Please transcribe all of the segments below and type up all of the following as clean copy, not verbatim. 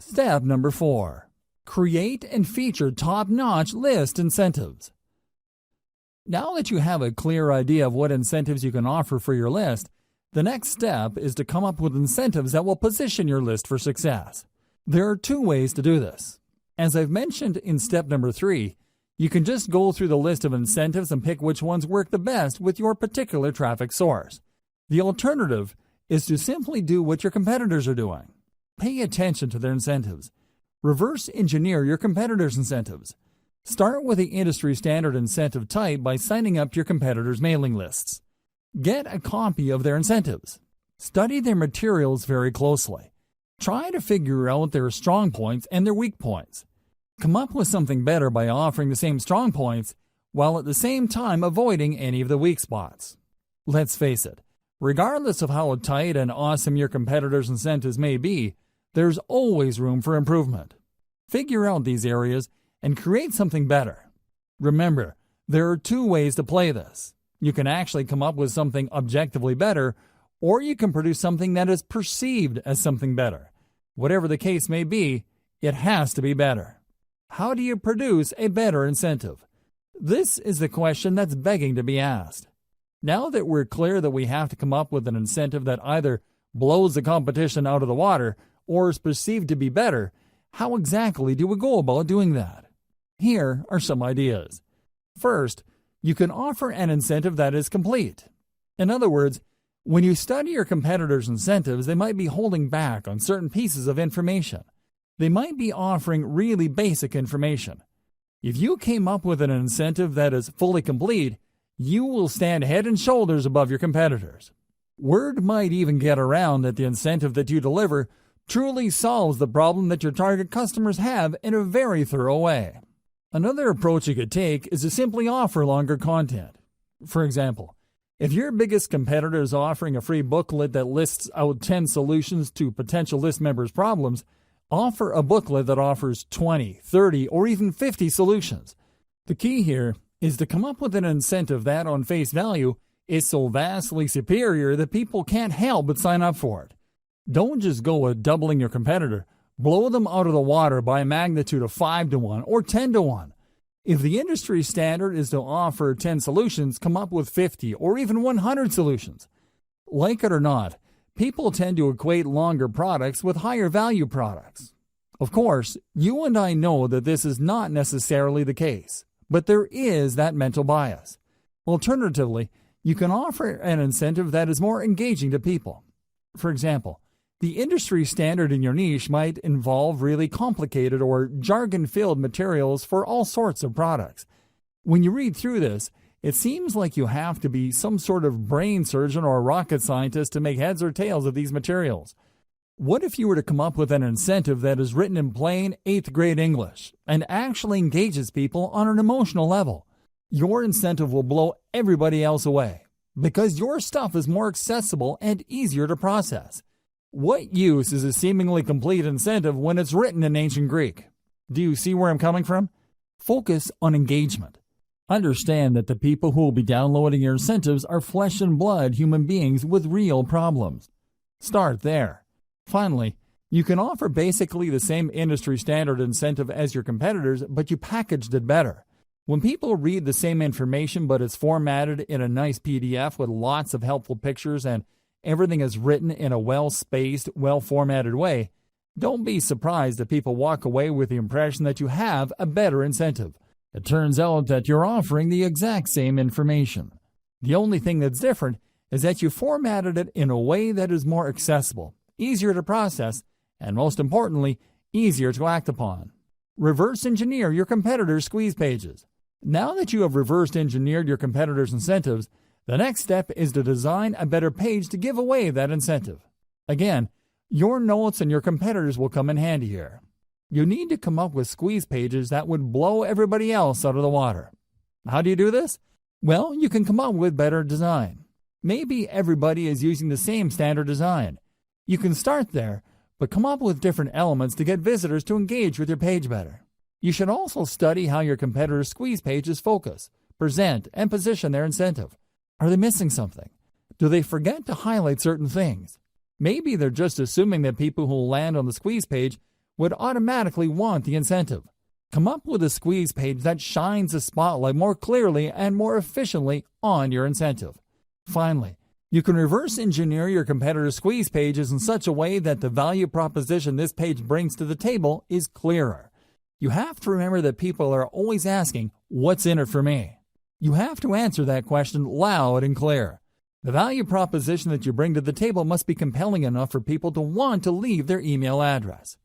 Step number 4. Create and feature top-notch list incentives. Now that you have a clear idea of what incentives you can offer for your list, the next step is to come up with incentives that will position your list for success. There are 2 ways to do this. As I've mentioned in step number 3, you can just go through the list of incentives and pick which ones work the best with your particular traffic source. The alternative is to simply do what your competitors are doing. Pay attention to their incentives. Reverse engineer your competitors' incentives. Start with the industry standard incentive type by signing up to your competitors' mailing lists. Get a copy of their incentives. Study their materials very closely. Try to figure out their strong points and their weak points. Come up with something better by offering the same strong points while at the same time avoiding any of the weak spots. Let's face it, regardless of how tight and awesome your competitors' incentives may be, there's always room for improvement. Figure out these areas and create something better. Remember, there are 2 ways to play this. You can actually come up with something objectively better, or you can produce something that is perceived as something better. Whatever the case may be, it has to be better. How do you produce a better incentive? This is the question that's begging to be asked. Now that we're clear that we have to come up with an incentive that either blows the competition out of the water or is perceived to be better, how exactly do we go about doing that? Here are some ideas. First, you can offer an incentive that is complete. In other words, when you study your competitors' incentives, they might be holding back on certain pieces of information. They might be offering really basic information. If you came up with an incentive that is fully complete, you will stand head and shoulders above your competitors. Word might even get around that the incentive that you deliver truly solves the problem that your target customers have in a very thorough way. Another approach you could take is to simply offer longer content. For example, if your biggest competitor is offering a free booklet that lists out 10 solutions to potential list members' problems, offer a booklet that offers 20, 30, or even 50 solutions. The key here is to come up with an incentive that, on face value, is so vastly superior that people can't help but sign up for it. Don't just go with doubling your competitor. Blow them out of the water by a magnitude of 5 to 1 or 10 to 1. If the industry standard is to offer 10 solutions, come up with 50 or even 100 solutions. Like it or not, people tend to equate longer products with higher value products. Of course, you and I know that this is not necessarily the case, but there is that mental bias. Alternatively, you can offer an incentive that is more engaging to people. For example, the industry standard in your niche might involve really complicated or jargon-filled materials for all sorts of products. When you read through this, it seems like you have to be some sort of brain surgeon or rocket scientist to make heads or tails of these materials. What if you were to come up with an incentive that is written in plain 8th grade English and actually engages people on an emotional level? Your incentive will blow everybody else away because your stuff is more accessible and easier to process. What use is a seemingly complete incentive when it's written in ancient Greek? Do you see where I'm coming from? Focus on engagement. Understand that the people who will be downloading your incentives are flesh and blood human beings with real problems. Start there. Finally, you can offer basically the same industry standard incentive as your competitors, but you packaged it better. When people read the same information but it's formatted in a nice PDF with lots of helpful pictures and everything is written in a well-spaced, well-formatted way, don't be surprised that people walk away with the impression that you have a better incentive. It turns out that you're offering the exact same information. The only thing that's different is that you formatted it in a way that is more accessible, easier to process, and most importantly, easier to act upon. Reverse engineer your competitors' squeeze pages. Now that you have reverse engineered your competitors' incentives, the next step is to design a better page to give away that incentive. Again, your notes and your competitors will come in handy here. You need to come up with squeeze pages that would blow everybody else out of the water. How do you do this? Well, you can come up with better design. Maybe everybody is using the same standard design. You can start there, but come up with different elements to get visitors to engage with your page better. You should also study how your competitors' squeeze pages focus, present, and position their incentive. Are they missing something? Do they forget to highlight certain things? Maybe they're just assuming that people who will land on the squeeze page would automatically want the incentive. Come up with a squeeze page that shines the spotlight more clearly and more efficiently on your incentive. Finally, you can reverse engineer your competitor squeeze pages in such a way that the value proposition this page brings to the table is clearer. You have to remember that people are always asking, "What's in it for me?" You have to answer that question loud and clear. The value proposition that you bring to the table must be compelling enough for people to want to leave their email address.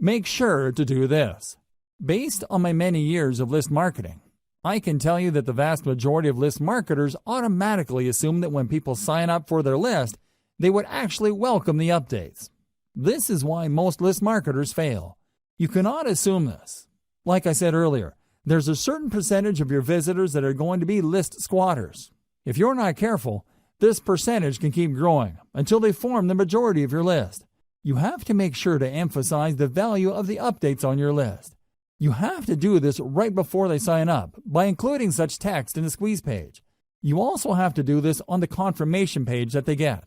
Make sure to do this. Based on my many years of list marketing, I can tell you that the vast majority of list marketers automatically assume that when people sign up for their list, they would actually welcome the updates. This is why most list marketers fail. You cannot assume this. Like I said earlier, there's a certain percentage of your visitors that are going to be list squatters. If you're not careful, this percentage can keep growing until they form the majority of your list. You have to make sure to emphasize the value of the updates on your list. You have to do this right before they sign up by including such text in the squeeze page. You also have to do this on the confirmation page that they get.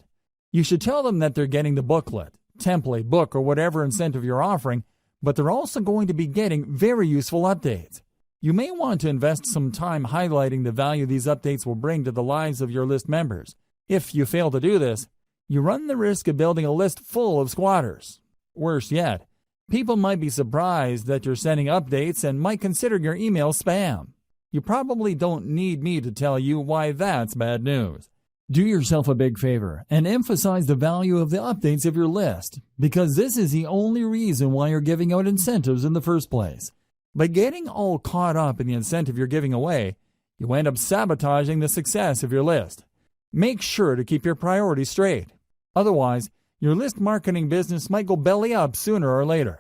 You should tell them that they're getting the booklet, template, book, or whatever incentive you're offering, but they're also going to be getting very useful updates. You may want to invest some time highlighting the value these updates will bring to the lives of your list members. If you fail to do this, you run the risk of building a list full of squatters. Worse yet, people might be surprised that you're sending updates and might consider your email spam. You probably don't need me to tell you why that's bad news. Do yourself a big favor and emphasize the value of the updates of your list, because this is the only reason why you're giving out incentives in the first place. By getting all caught up in the incentive you're giving away, you end up sabotaging the success of your list. Make sure to keep your priorities straight. Otherwise, your list marketing business might go belly up sooner or later.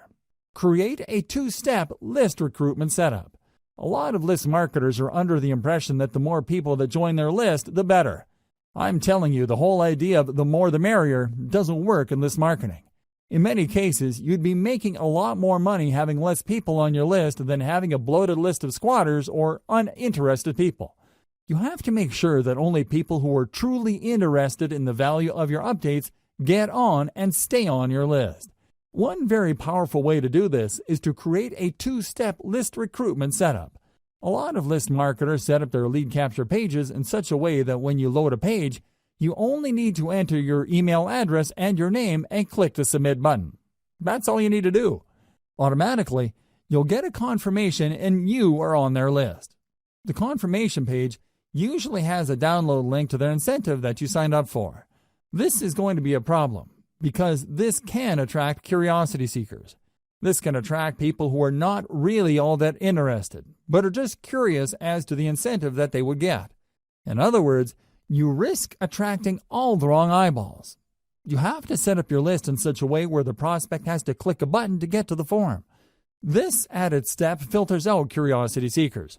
Create a two-step list recruitment setup. A lot of list marketers are under the impression that the more people that join their list, the better. I'm telling you, the whole idea of the more the merrier doesn't work in list marketing. In many cases, you'd be making a lot more money having less people on your list than having a bloated list of squatters or uninterested people. You have to make sure that only people who are truly interested in the value of your updates get on and stay on your list. One very powerful way to do this is to create a two-step list recruitment setup. A lot of list marketers set up their lead capture pages in such a way that when you load a page, you only need to enter your email address and your name and click the submit button. That's all you need to do. Automatically, you'll get a confirmation and you are on their list. The confirmation page usually has a download link to their incentive that you signed up for. This is going to be a problem because this can attract curiosity seekers. This can attract people who are not really all that interested, but are just curious as to the incentive that they would get. In other words, you risk attracting all the wrong eyeballs. You have to set up your list in such a way where the prospect has to click a button to get to the form. This added step filters out curiosity seekers.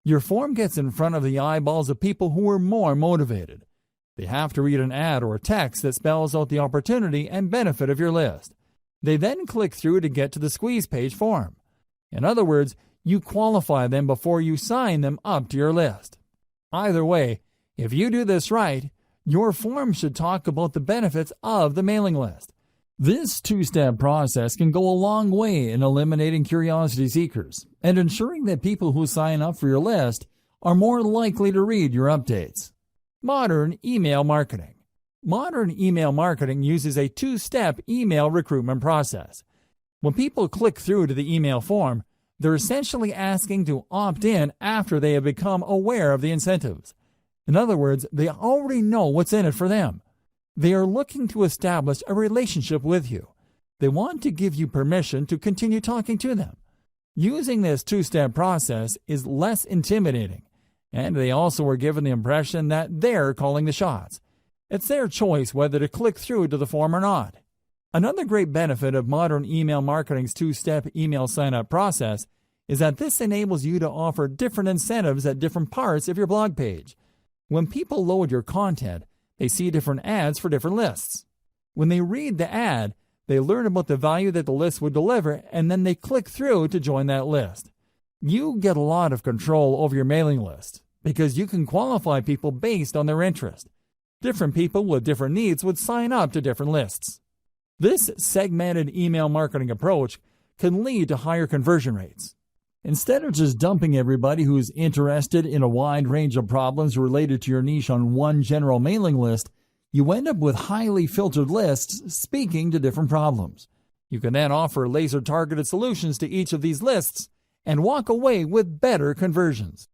Your form gets in front of the eyeballs of people who are more motivated. They have to read an ad or text that spells out the opportunity and benefit of your list. They then click through to get to the squeeze page form. In other words, you qualify them before you sign them up to your list. Either way, if you do this right, your form should talk about the benefits of the mailing list. This two-step process can go a long way in eliminating curiosity seekers and ensuring that people who sign up for your list are more likely to read your updates. Modern email marketing. Modern email marketing uses a two-step email recruitment process. When people click through to the email form, they're essentially asking to opt in after they have become aware of the incentives. In other words, they already know what's in it for them. They are looking to establish a relationship with you. They want to give you permission to continue talking to them. Using this two-step process is less intimidating, and they also are given the impression that they're calling the shots. It's their choice whether to click through to the form or not. Another great benefit of modern email marketing's two-step email sign-up process is that this enables you to offer different incentives at different parts of your blog page. When people load your content, they see different ads for different lists. When they read the ad, they learn about the value that the list would deliver, and then they click through to join that list. You get a lot of control over your mailing list because you can qualify people based on their interest. Different people with different needs would sign up to different lists. This segmented email marketing approach can lead to higher conversion rates. Instead of just dumping everybody who's interested in a wide range of problems related to your niche on one general mailing list, you end up with highly filtered lists speaking to different problems. You can then offer laser-targeted solutions to each of these lists and walk away with better conversions.